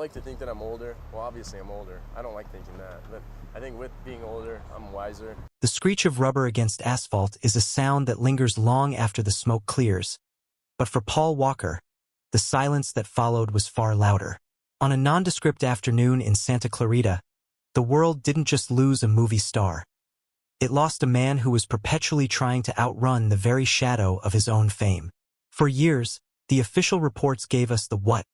like to think that I'm older. Well, obviously I'm older. I don't like thinking that, but I think with being older, I'm wiser. The screech of rubber against asphalt is a sound that lingers long after the smoke clears. But for Paul Walker, the silence that followed was far louder. On a nondescript afternoon in Santa Clarita, the world didn't just lose a movie star. It lost a man who was perpetually trying to outrun the very shadow of his own fame. For years, the official reports gave us the what: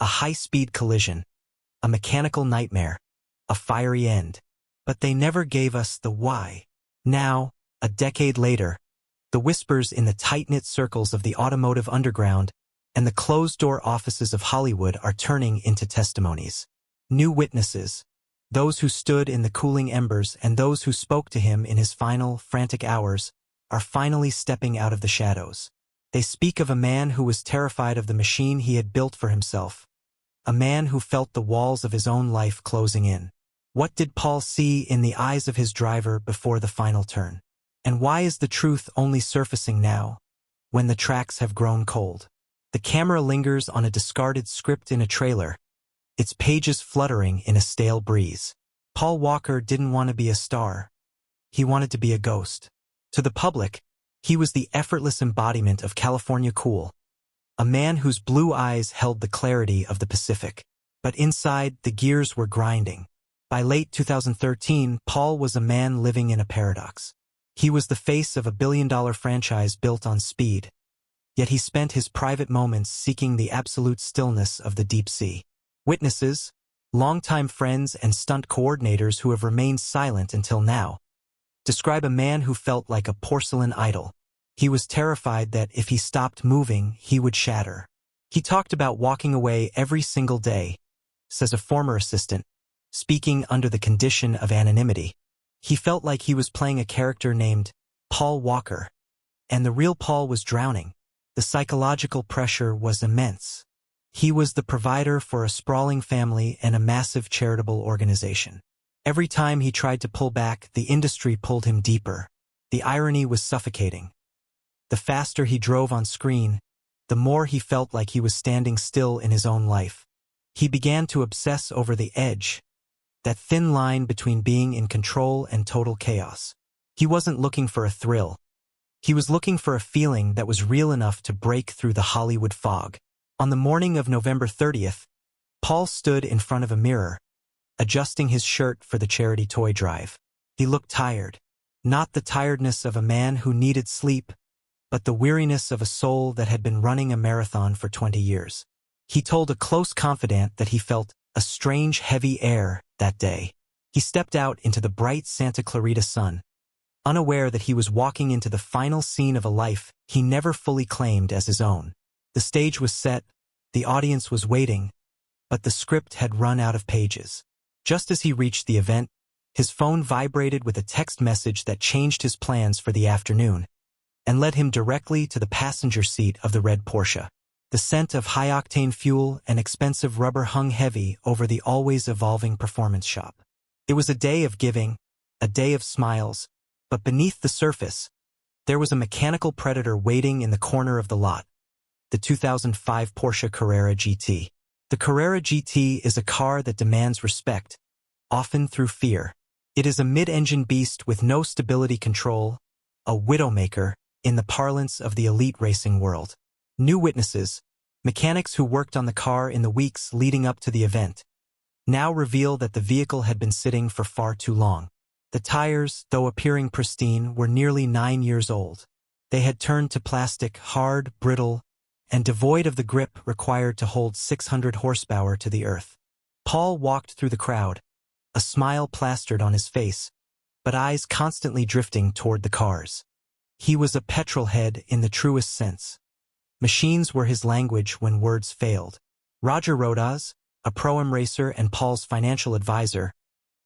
a high-speed collision, a mechanical nightmare, a fiery end. But they never gave us the why. Now, a decade later, the whispers in the tight-knit circles of the automotive underground and the closed-door offices of Hollywood are turning into testimonies. New witnesses, those who stood in the cooling embers and those who spoke to him in his final, frantic hours, are finally stepping out of the shadows. They speak of a man who was terrified of the machine he had built for himself, a man who felt the walls of his own life closing in. What did Paul see in the eyes of his driver before the final turn? And why is the truth only surfacing now, when the tracks have grown cold? The camera lingers on a discarded script in a trailer, its pages fluttering in a stale breeze. Paul Walker didn't want to be a star. He wanted to be a ghost. To the public, he was the effortless embodiment of California cool, a man whose blue eyes held the clarity of the Pacific. But inside, the gears were grinding. By late 2013, Paul was a man living in a paradox. He was the face of a billion-dollar franchise built on speed, yet he spent his private moments seeking the absolute stillness of the deep sea. Witnesses, longtime friends and stunt coordinators who have remained silent until now, describe a man who felt like a porcelain idol. He was terrified that if he stopped moving, he would shatter. He talked about walking away every single day, says a former assistant, speaking under the condition of anonymity. He felt like he was playing a character named Paul Walker, and the real Paul was drowning. The psychological pressure was immense. He was the provider for a sprawling family and a massive charitable organization. Every time he tried to pull back, the industry pulled him deeper. The irony was suffocating. The faster he drove on screen, the more he felt like he was standing still in his own life. He began to obsess over the edge, that thin line between being in control and total chaos. He wasn't looking for a thrill. He was looking for a feeling that was real enough to break through the Hollywood fog. On the morning of November 30th, Paul stood in front of a mirror, adjusting his shirt for the charity toy drive. He looked tired. Not the tiredness of a man who needed sleep, but the weariness of a soul that had been running a marathon for 20 years. He told a close confidant that he felt a strange heavy air that day. He stepped out into the bright Santa Clarita sun, unaware that he was walking into the final scene of a life he never fully claimed as his own. The stage was set, the audience was waiting, but the script had run out of pages. Just as he reached the event, his phone vibrated with a text message that changed his plans for the afternoon and led him directly to the passenger seat of the red Porsche. The scent of high-octane fuel and expensive rubber hung heavy over the always-evolving performance shop. It was a day of giving, a day of smiles, but beneath the surface, there was a mechanical predator waiting in the corner of the lot, the 2005 Porsche Carrera GT. The Carrera GT is a car that demands respect, often through fear. It is a mid-engine beast with no stability control, a widowmaker in the parlance of the elite racing world. New witnesses, mechanics who worked on the car in the weeks leading up to the event, now reveal that the vehicle had been sitting for far too long. The tires, though appearing pristine, were nearly 9 years old. They had turned to plastic, hard, brittle, and devoid of the grip required to hold 600 horsepower to the earth. Paul walked through the crowd, a smile plastered on his face, but eyes constantly drifting toward the cars. He was a petrolhead in the truest sense. Machines were his language when words failed. Roger Rodas, a pro-am racer and Paul's financial advisor,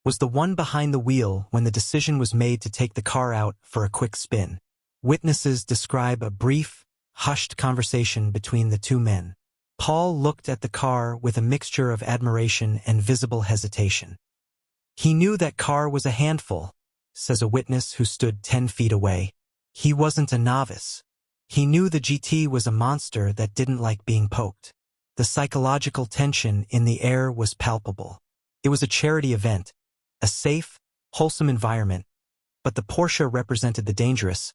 was the one behind the wheel when the decision was made to take the car out for a quick spin. Witnesses describe a brief, hushed conversation between the two men. Paul looked at the car with a mixture of admiration and visible hesitation. He knew that car was a handful, says a witness who stood 10 feet away. He wasn't a novice. He knew the GT was a monster that didn't like being poked. The psychological tension in the air was palpable. It was a charity event, a safe, wholesome environment, but the Porsche represented the dangerous,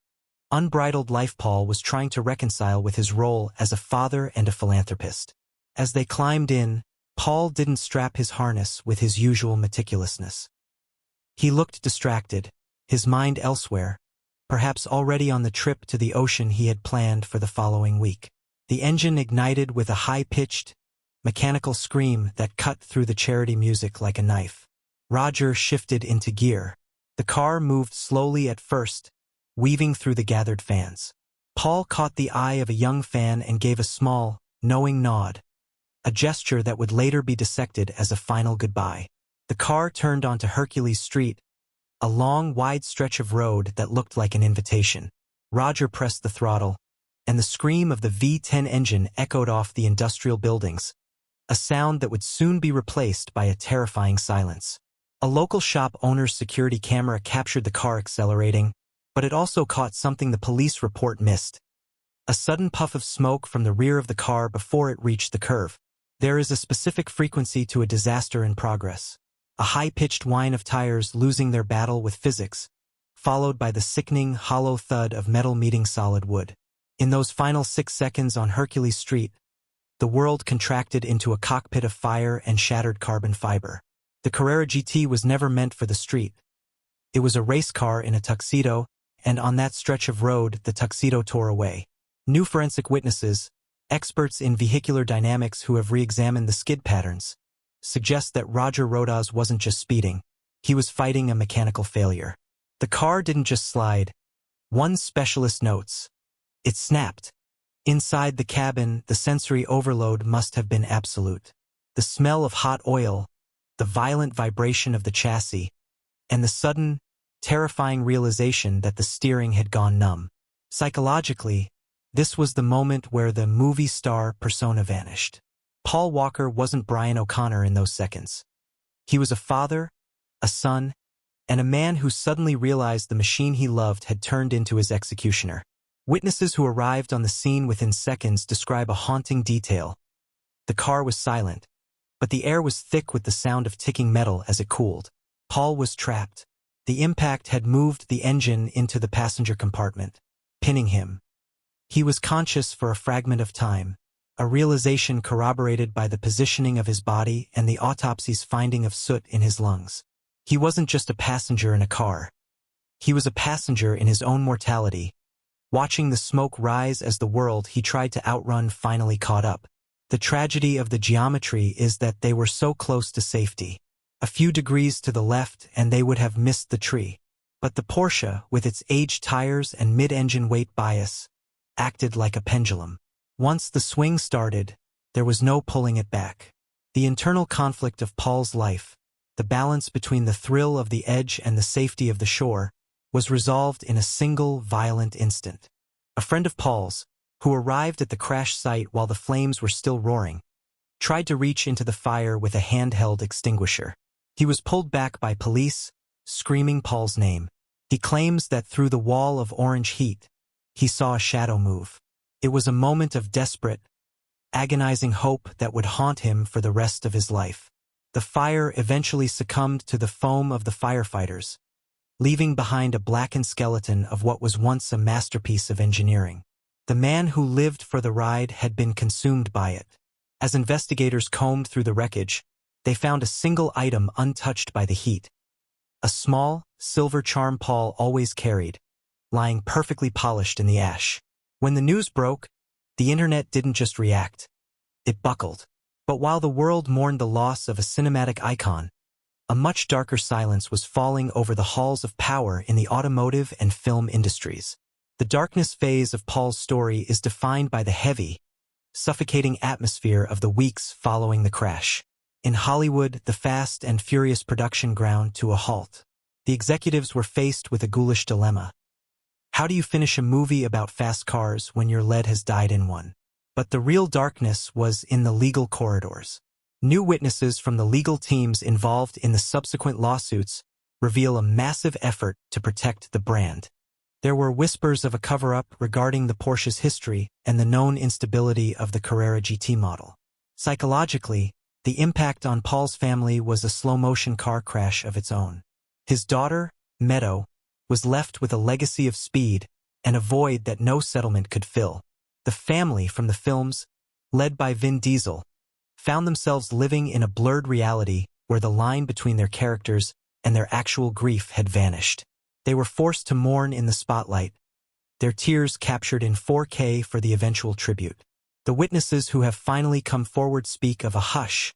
unbridled life Paul was trying to reconcile with his role as a father and a philanthropist. As they climbed in, Paul didn't strap his harness with his usual meticulousness. He looked distracted, his mind elsewhere, perhaps already on the trip to the ocean he had planned for the following week. The engine ignited with a high-pitched, mechanical scream that cut through the charity music like a knife. Roger shifted into gear. The car moved slowly at first, weaving through the gathered fans. Paul caught the eye of a young fan and gave a small, knowing nod, a gesture that would later be dissected as a final goodbye. The car turned onto Hercules Street, a long, wide stretch of road that looked like an invitation. Roger pressed the throttle, and the scream of the V10 engine echoed off the industrial buildings, a sound that would soon be replaced by a terrifying silence. A local shop owner's security camera captured the car accelerating, but it also caught something the police report missed: a sudden puff of smoke from the rear of the car before it reached the curve. There is a specific frequency to a disaster in progress. A high-pitched whine of tires losing their battle with physics, followed by the sickening, hollow thud of metal meeting solid wood. In those final 6 seconds on Hercules Street, the world contracted into a cockpit of fire and shattered carbon fiber. The Carrera GT was never meant for the street. It was a race car in a tuxedo, and on that stretch of road the tuxedo tore away. New forensic witnesses, experts in vehicular dynamics who have re-examined the skid patterns, suggest that Roger Rodas wasn't just speeding, he was fighting a mechanical failure. The car didn't just slide. One specialist notes, it snapped. Inside the cabin, the sensory overload must have been absolute. The smell of hot oil, the violent vibration of the chassis, and the sudden, terrifying realization that the steering had gone numb. Psychologically, this was the moment where the movie star persona vanished. Paul Walker wasn't Brian O'Connor in those seconds. He was a father, a son, and a man who suddenly realized the machine he loved had turned into his executioner. Witnesses who arrived on the scene within seconds describe a haunting detail. The car was silent, but the air was thick with the sound of ticking metal as it cooled. Paul was trapped. The impact had moved the engine into the passenger compartment, pinning him. He was conscious for a fragment of time, a realization corroborated by the positioning of his body and the autopsy's finding of soot in his lungs. He wasn't just a passenger in a car. He was a passenger in his own mortality, watching the smoke rise as the world he tried to outrun finally caught up. The tragedy of the geometry is that they were so close to safety. A few degrees to the left and they would have missed the tree. But the Porsche, with its aged tires and mid-engine weight bias, acted like a pendulum. Once the swing started, there was no pulling it back. The internal conflict of Paul's life, the balance between the thrill of the edge and the safety of the shore, was resolved in a single violent instant. A friend of Paul's, who arrived at the crash site while the flames were still roaring, tried to reach into the fire with a handheld extinguisher. He was pulled back by police, screaming Paul's name. He claims that through the wall of orange heat, he saw a shadow move. It was a moment of desperate, agonizing hope that would haunt him for the rest of his life. The fire eventually succumbed to the foam of the firefighters, leaving behind a blackened skeleton of what was once a masterpiece of engineering. The man who lived for the ride had been consumed by it. As investigators combed through the wreckage, they found a single item untouched by the heat. A small, silver charm Paul always carried, lying perfectly polished in the ash. When the news broke, the internet didn't just react. It buckled. But while the world mourned the loss of a cinematic icon, a much darker silence was falling over the halls of power in the automotive and film industries. The darkness phase of Paul's story is defined by the heavy, suffocating atmosphere of the weeks following the crash. In Hollywood, the fast and furious production ground to a halt. The executives were faced with a ghoulish dilemma. How do you finish a movie about fast cars when your lead has died in one? But the real darkness was in the legal corridors. New witnesses from the legal teams involved in the subsequent lawsuits reveal a massive effort to protect the brand. There were whispers of a cover-up regarding the Porsche's history and the known instability of the Carrera GT model. Psychologically, the impact on Paul's family was a slow-motion car crash of its own. His daughter, Meadow, was left with a legacy of speed and a void that no settlement could fill. The family from the films, led by Vin Diesel, found themselves living in a blurred reality where the line between their characters and their actual grief had vanished. They were forced to mourn in the spotlight, their tears captured in 4K for the eventual tribute. The witnesses who have finally come forward speak of a hush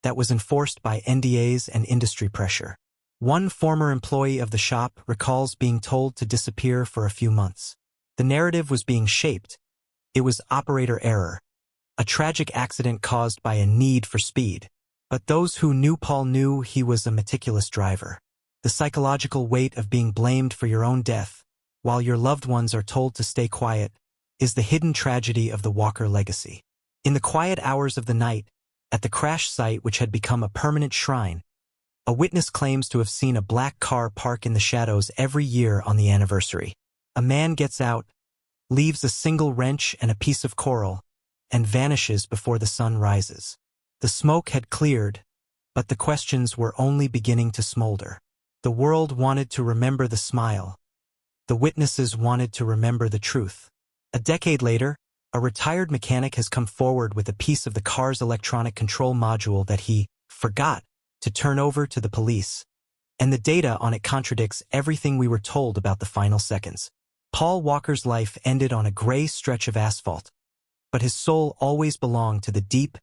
that was enforced by NDAs and industry pressure. One former employee of the shop recalls being told to disappear for a few months. The narrative was being shaped. It was operator error, a tragic accident caused by a need for speed. But those who knew Paul knew he was a meticulous driver. The psychological weight of being blamed for your own death, while your loved ones are told to stay quiet, is the hidden tragedy of the Walker legacy. In the quiet hours of the night, at the crash site which had become a permanent shrine, a witness claims to have seen a black car park in the shadows every year on the anniversary. A man gets out, leaves a single wrench and a piece of coral, and vanishes before the sun rises. The smoke had cleared, but the questions were only beginning to smolder. The world wanted to remember the smile. The witnesses wanted to remember the truth. A decade later, a retired mechanic has come forward with a piece of the car's electronic control module that he forgot to turn over to the police, and the data on it contradicts everything we were told about the final seconds. Paul Walker's life ended on a gray stretch of asphalt, but his soul always belonged to the deep,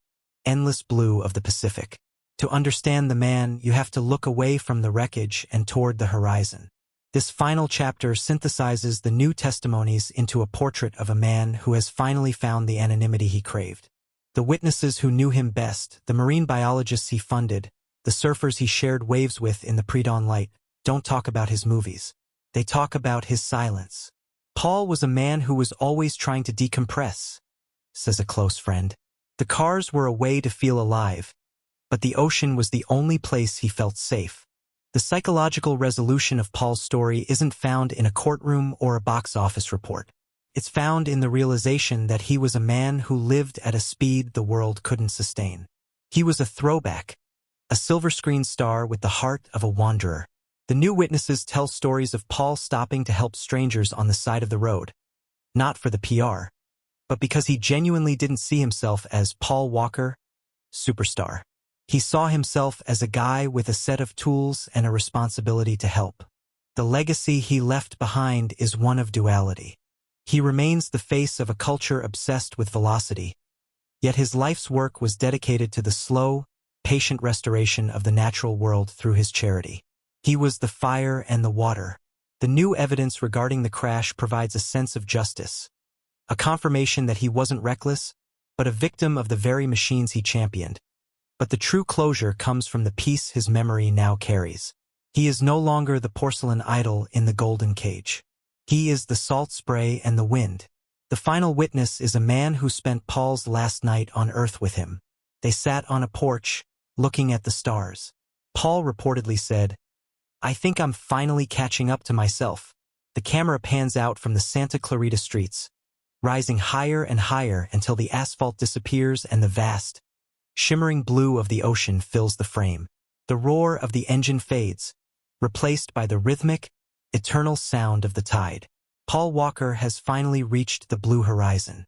endless blue of the Pacific. To understand the man, you have to look away from the wreckage and toward the horizon. This final chapter synthesizes the new testimonies into a portrait of a man who has finally found the anonymity he craved. The witnesses who knew him best, the marine biologists he funded, the surfers he shared waves with in the pre-dawn light, don't talk about his movies. They talk about his silence. Paul was a man who was always trying to decompress, says a close friend. The cars were a way to feel alive, but the ocean was the only place he felt safe. The psychological resolution of Paul's story isn't found in a courtroom or a box office report. It's found in the realization that he was a man who lived at a speed the world couldn't sustain. He was a throwback, a silver screen star with the heart of a wanderer. The new witnesses tell stories of Paul stopping to help strangers on the side of the road, not for the PR, but because he genuinely didn't see himself as Paul Walker, superstar. He saw himself as a guy with a set of tools and a responsibility to help. The legacy he left behind is one of duality. He remains the face of a culture obsessed with velocity, yet his life's work was dedicated to the slow, patient restoration of the natural world through his charity. He was the fire and the water. The new evidence regarding the crash provides a sense of justice, a confirmation that he wasn't reckless, but a victim of the very machines he championed. But the true closure comes from the peace his memory now carries. He is no longer the porcelain idol in the golden cage. He is the salt spray and the wind. The final witness is a man who spent Paul's last night on earth with him. They sat on a porch, looking at the stars. Paul reportedly said, "I think I'm finally catching up to myself." The camera pans out from the Santa Clarita streets, rising higher and higher until the asphalt disappears and the vast, shimmering blue of the ocean fills the frame. The roar of the engine fades, replaced by the rhythmic, eternal sound of the tide. Paul Walker has finally reached the blue horizon.